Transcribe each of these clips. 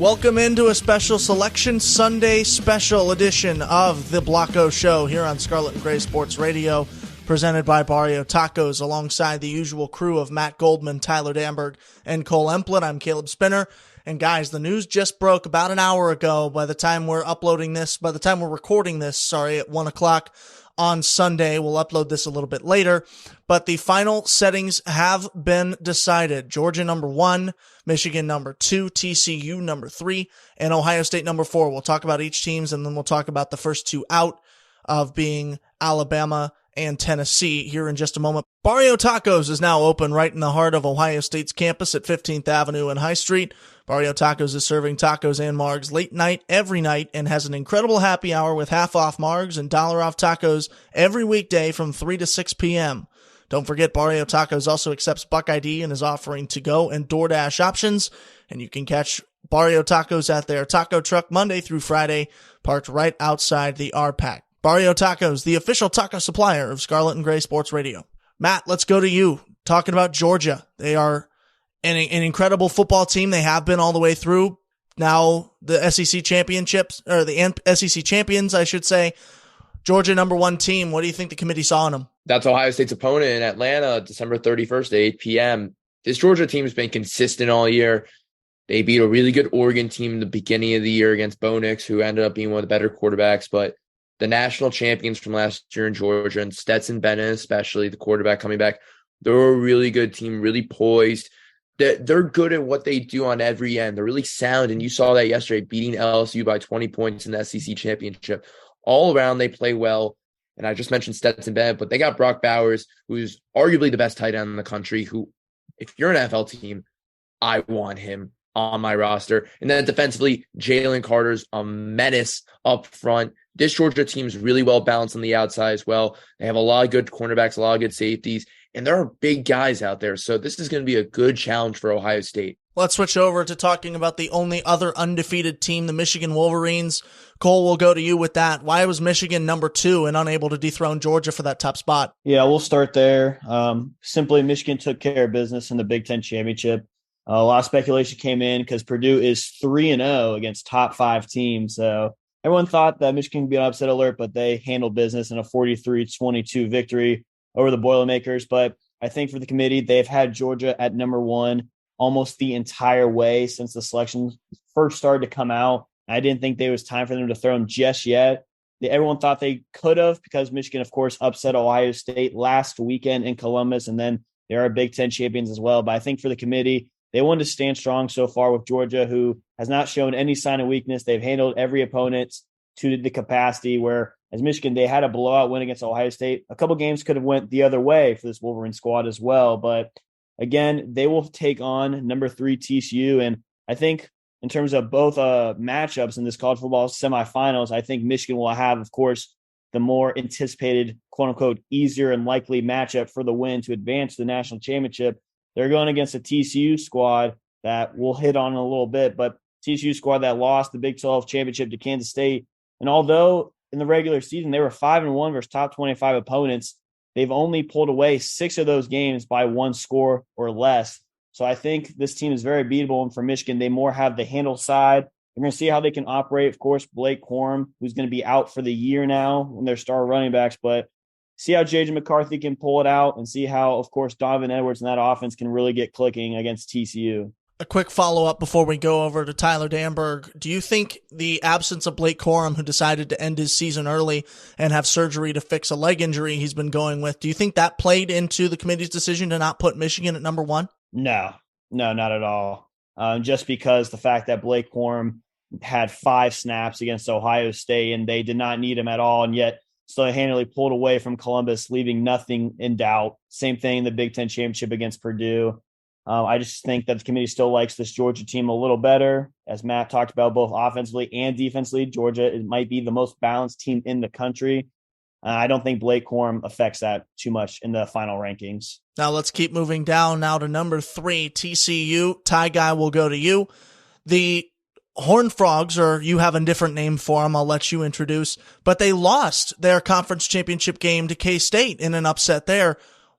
Welcome into a special Selection Sunday special edition of the Blocko Show here on Scarlet and Gray Sports Radio, presented by Barrio Tacos, alongside the usual crew of Matt Goldman, Tyler Danburg, and Cole Emplett. I'm Caleb Spinner. And guys, the news just broke about an hour ago. By the time we're recording this, at 1 o'clock on Sunday. We'll upload this a little bit later, but the final settings have been decided. Georgia number 1, Michigan number 2, TCU number 3, and Ohio State number 4. We'll talk about each teams, and then we'll talk about the first two out of being Alabama and Tennessee here in just a moment. Barrio Tacos is now open right in the heart of Ohio State's campus at 15th Avenue and High Street. Barrio Tacos is serving tacos and margs late night every night and has an incredible happy hour with half off margs and $1 off tacos every weekday from 3 to 6 p.m. Don't forget, Barrio Tacos also accepts Buck ID and is offering to-go and DoorDash options, and you can catch Barrio Tacos at their taco truck Monday through Friday, parked right outside the RPAC. Barrio Tacos, the official taco supplier of Scarlet and Gray Sports Radio. Matt, let's go to you. Talking about Georgia. They are an incredible football team. They have been all the way through. Now the SEC championships, or the SEC champions, I should say. Georgia number 1 team. What do you think the committee saw in them? That's Ohio State's opponent in Atlanta, December 31st at 8 p.m. This Georgia team has been consistent all year. They beat a really good Oregon team in the beginning of the year against Bo Nix, who ended up being one of the better quarterbacks. But the national champions from last year in Georgia, and Stetson Bennett, especially the quarterback coming back, they're a really good team, really poised. They're good at what they do on every end. They're really sound, and you saw that yesterday, beating LSU by 20 points in the SEC championship. All around, they play well. And I just mentioned Stetson Bennett, but they got Brock Bowers, who's arguably the best tight end in the country, who, if you're an NFL team, I want him on my roster. And then defensively, Jalen Carter's a menace up front. This Georgia team's really well balanced on the outside as well. They have a lot of good cornerbacks, a lot of good safeties, and there are big guys out there. So this is going to be a good challenge for Ohio State. Let's switch over to talking about the only other undefeated team, the Michigan Wolverines. Cole, we'll go to you with that. Why was Michigan number 2 and unable to dethrone Georgia for that top spot? Yeah, we'll start there. Simply, Michigan took care of business in the Big Ten championship. A lot of speculation came in because Purdue is 3-0 against top 5 teams. So everyone thought that Michigan would be an upset alert, but they handled business in a 43-22 victory over the Boilermakers. But I think for the committee, they've had Georgia at number 1 almost the entire way since the selection first started to come out. I didn't think there was time for them to throw them just yet. Everyone thought they could have, because Michigan, of course, upset Ohio State last weekend in Columbus, and then they are Big Ten champions as well. But I think for the committee, they wanted to stand strong so far with Georgia, who has not shown any sign of weakness. They've handled every opponent to the capacity, where as Michigan, they had a blowout win against Ohio State. A couple games could have went the other way for this Wolverine squad as well. But again, they will take on number 3 TCU. And I think in terms of both matchups in this college football semifinals, I think Michigan will have, of course, the more anticipated, quote unquote, easier and likely matchup for the win to advance to the national championship. They're going against a TCU squad that we'll hit on in a little bit, but TCU squad that lost the Big 12 championship to Kansas State. And although in the regular season they were 5-1 versus top 25 opponents, they've only pulled away 6 of those games by 1 score or less. So I think this team is very beatable. And for Michigan, they more have the handle side. We're going to see how they can operate. Of course, Blake Corum, who's going to be out for the year now when they're star running backs, but see how J.J. McCarthy can pull it out, and see how, of course, Donovan Edwards and that offense can really get clicking against TCU. A quick follow-up before we go over to Tyler Danburg. Do you think the absence of Blake Corum, who decided to end his season early and have surgery to fix a leg injury he's been going with, do you think that played into the committee's decision to not put Michigan at number 1? No, not at all. Just because the fact that Blake Corum had 5 snaps against Ohio State and they did not need him at all, and yet still handily pulled away from Columbus, leaving nothing in doubt. Same thing in the Big Ten championship against Purdue. I just think that the committee still likes this Georgia team a little better. As Matt talked about, both offensively and defensively, Georgia might be the most balanced team in the country. I don't think Blake Corum affects that too much in the final rankings. Now let's keep moving down now to number 3, TCU. Ty Guy will go to you. The Horned Frogs, or you have a different name for them, I'll let you introduce, but they lost their conference championship game to K-State in an upset there.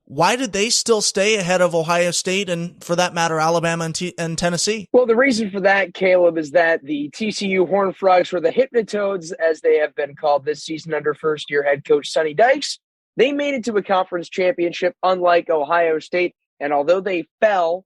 Why did they still stay ahead of Ohio State and, for that matter, Alabama and Tennessee? Well, the reason for that, Caleb, is that the TCU Horned Frogs, or the Hypnotoads, as they have been called this season under first-year head coach Sonny Dykes, they made it to a conference championship, unlike Ohio State. And although they fell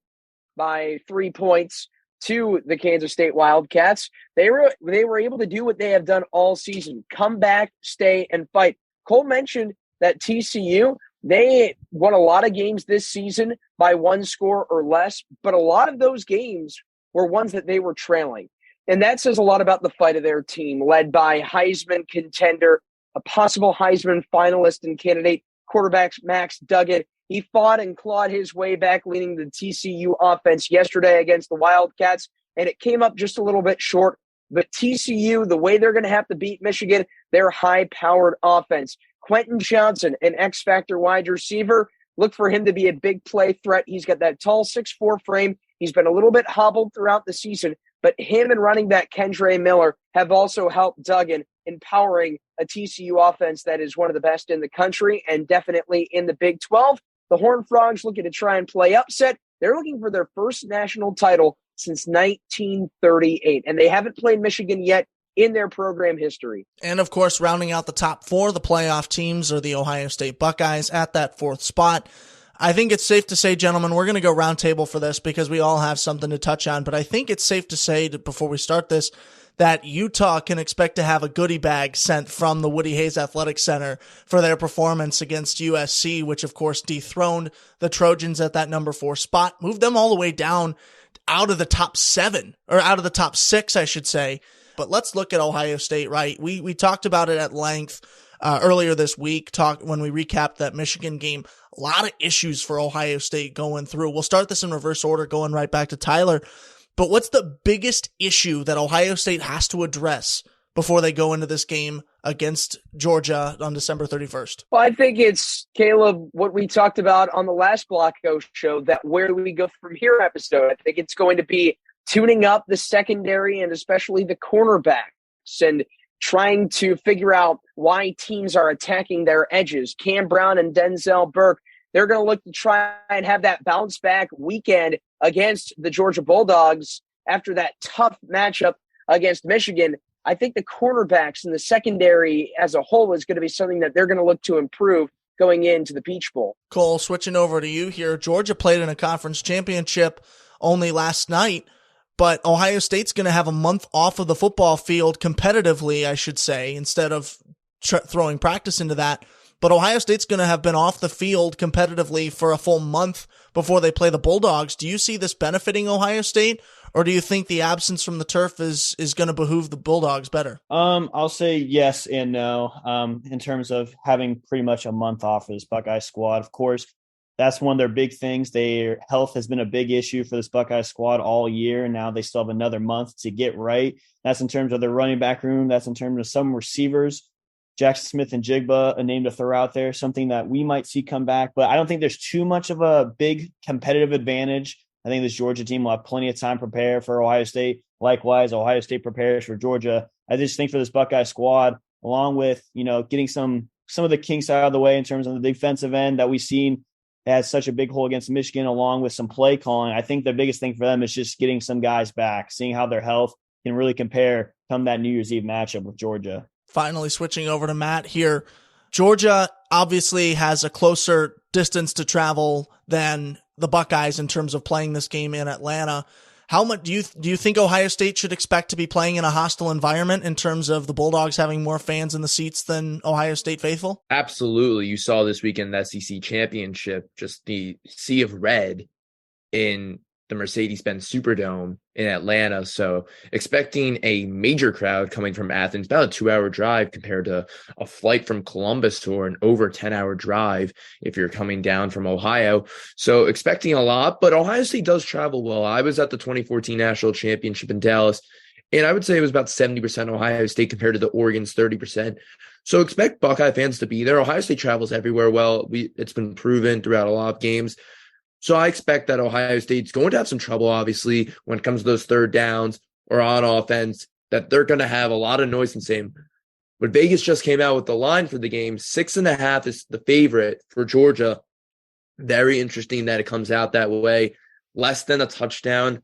by 3 points to the Kansas State Wildcats, they were able to do what they have done all season: come back, stay, and fight. Cole mentioned that TCU, they won a lot of games this season by one score or less, but a lot of those games were ones that they were trailing. And that says a lot about the fight of their team, led by Heisman contender, a possible Heisman finalist and candidate, quarterback Max Duggan. He fought and clawed his way back, leading the TCU offense yesterday against the Wildcats, and it came up just a little bit short. But TCU, the way they're going to have to beat Michigan, their high-powered offense. Quentin Johnson, an X-Factor wide receiver, look for him to be a big play threat. He's got that tall 6'4" frame. He's been a little bit hobbled throughout the season, but him and running back Kendre Miller have also helped Duggan, empowering a TCU offense that is one of the best in the country and definitely in the Big 12. The Horned Frogs looking to try and play upset. They're looking for their first national title since 1938, and they haven't played Michigan yet in their program history. And of course, rounding out the top four, the playoff teams are the Ohio State Buckeyes at that fourth spot. I think it's safe to say, gentlemen, we're going to go round table for this because we all have something to touch on, but I think it's safe to say that before we start this, that Utah can expect to have a goodie bag sent from the Woody Hayes Athletic Center for their performance against USC, which of course dethroned the Trojans at that number 4 spot, moved them all the way down out of the top 7, or out of the top 6, I should say. But let's look at Ohio State, right? We talked about it at length earlier this week, when we recapped that Michigan game. A lot of issues for Ohio State going through. We'll start this in reverse order, going right back to Tyler. But what's the biggest issue that Ohio State has to address before they go into this game against Georgia on December 31st? Well, I think it's, Caleb, what we talked about on the last Blocko show, that where do we go from here episode. I think it's going to be tuning up the secondary and especially the cornerbacks and trying to figure out why teams are attacking their edges. Cam Brown and Denzel Burke, they're going to look to try and have that bounce back weekend against the Georgia Bulldogs after that tough matchup against Michigan. I think the cornerbacks and the secondary as a whole is going to be something that they're going to look to improve going into the Peach Bowl. Cole, switching over to you here. Georgia played in a conference championship only last night, but Ohio State's going to have a month off of the football field competitively, I should say, instead of throwing practice into that. But Ohio State's going to have been off the field competitively for a full month before they play the Bulldogs. Do you see this benefiting Ohio State, or do you think the absence from the turf is going to behoove the Bulldogs better? I'll say yes and no. In terms of having pretty much a month off of this Buckeye squad, of course, that's one of their big things. Their health has been a big issue for this Buckeye squad all year, and now they still have another month to get right. That's in terms of their running back room. That's in terms of some receivers. Jackson Smith and Jigba, a name to throw out there, something that we might see come back. But I don't think there's too much of a big competitive advantage. I think this Georgia team will have plenty of time to prepare for Ohio State. Likewise, Ohio State prepares for Georgia. I just think for this Buckeye squad, along with, getting some of the kinks out of the way in terms of the defensive end that we've seen has such a big hole against Michigan, along with some play calling, I think the biggest thing for them is just getting some guys back, seeing how their health can really compare come that New Year's Eve matchup with Georgia. Finally switching over to Matt here. Georgia obviously has a closer distance to travel than the Buckeyes in terms of playing this game in Atlanta. How much do you think Ohio State should expect to be playing in a hostile environment in terms of the Bulldogs having more fans in the seats than Ohio State faithful? Absolutely. You saw this weekend the SEC championship, just the sea of red in the Mercedes-Benz Superdome in Atlanta. So expecting a major crowd coming from Athens, about a 2-hour drive compared to a flight from Columbus or an over 10-hour drive if you're coming down from Ohio. So expecting a lot, but Ohio State does travel well. I was at the 2014 National Championship in Dallas, and I would say it was about 70% Ohio State compared to the Oregon's 30%. So expect Buckeye fans to be there. Ohio State travels everywhere well. It's been proven throughout a lot of games. So I expect that Ohio State's going to have some trouble, obviously, when it comes to those third downs. or on offense, that they're going to have a lot of noise and same. But Vegas just came out with the line for the game. 6.5 is the favorite for Georgia. Very interesting that it comes out that way. Less than a touchdown.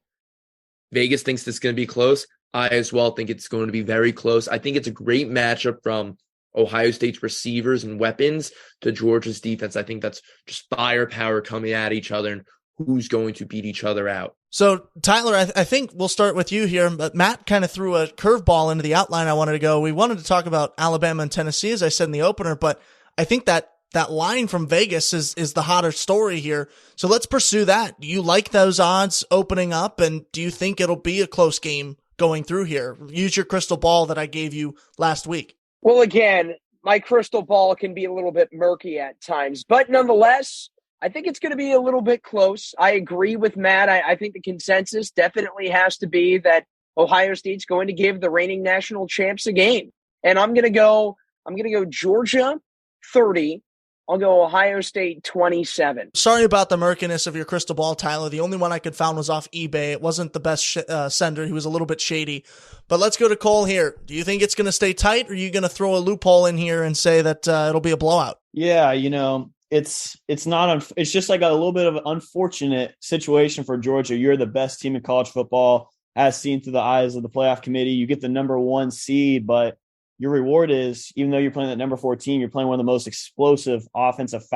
Vegas thinks it's going to be close. I as well think it's going to be very close. I think it's a great matchup from Ohio State's receivers and weapons to Georgia's defense. I think that's just firepower coming at each other and who's going to beat each other out. So, Tyler, I think we'll start with you here, but Matt kind of threw a curveball into the outline I wanted to go. We wanted to talk about Alabama and Tennessee, as I said in the opener, but I think that line from Vegas is the hotter story here. So let's pursue that. Do you like those odds opening up, and do you think it'll be a close game going through here? Use your crystal ball that I gave you last week. Well, again, my crystal ball can be a little bit murky at times, but nonetheless, I think it's going to be a little bit close. I agree with Matt. I think the consensus definitely has to be that Ohio State's going to give the reigning national champs a game. And I'm going to go Georgia 30. I'll go Ohio State 27. Sorry about the murkiness of your crystal ball, Tyler. The only one I could find was off eBay. It wasn't the best sender. He was a little bit shady. But let's go to Cole here. Do you think it's going to stay tight, or are you going to throw a loophole in here and say that it'll be a blowout? Yeah, it's not. It's just like a little bit of an unfortunate situation for Georgia. You're the best team in college football, as seen through the eyes of the playoff committee. You get the number 1 seed, but your reward is, even though you're playing that number 4 team, you're playing one of the most explosive offensive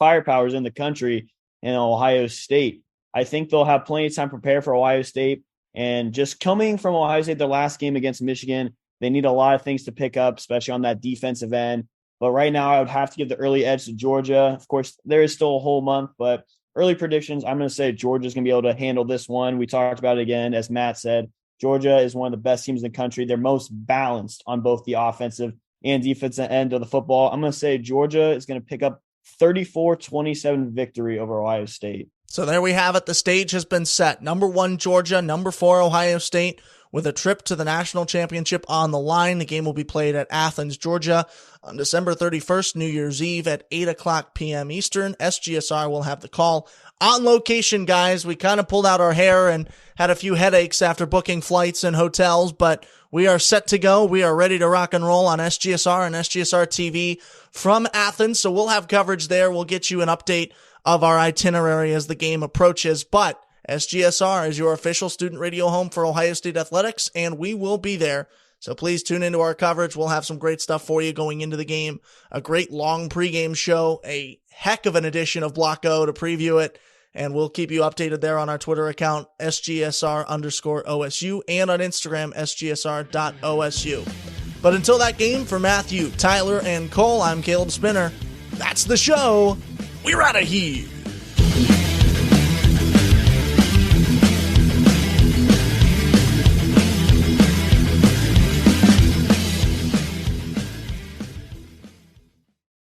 firepowers in the country in Ohio State. I think they'll have plenty of time to prepare for Ohio State. And just coming from Ohio State, their last game against Michigan, they need a lot of things to pick up, especially on that defensive end. But right now, I would have to give the early edge to Georgia. Of course, there is still a whole month, but early predictions, I'm going to say Georgia's going to be able to handle this one. We talked about it again, as Matt said. Georgia is one of the best teams in the country. They're most balanced on both the offensive and defensive end of the football. I'm going to say Georgia is going to pick up 34-27 victory over Ohio State. So there we have it. The stage has been set. Number 1, Georgia. Number 4, Ohio State, with a trip to the national championship on the line. The game will be played at Athens, Georgia on December 31st, New Year's Eve at 8:00 p.m. Eastern. SGSR will have the call. On location, guys, we kind of pulled out our hair and had a few headaches after booking flights and hotels, but we are set to go. We are ready to rock and roll on SGSR and SGSR TV from Athens. So we'll have coverage there. We'll get you an update of our itinerary as the game approaches, but SGSR is your official student radio home for Ohio State athletics, and we will be there. So please tune into our coverage. We'll have some great stuff for you going into the game. A great long pregame show, a heck of an edition of Block O to preview it, and we'll keep you updated there on our Twitter account, SGSR_OSU, and on Instagram, SGSR.OSU. But until that game, for Matthew, Tyler, and Cole, I'm Caleb Spinner. That's the show. We're out of here.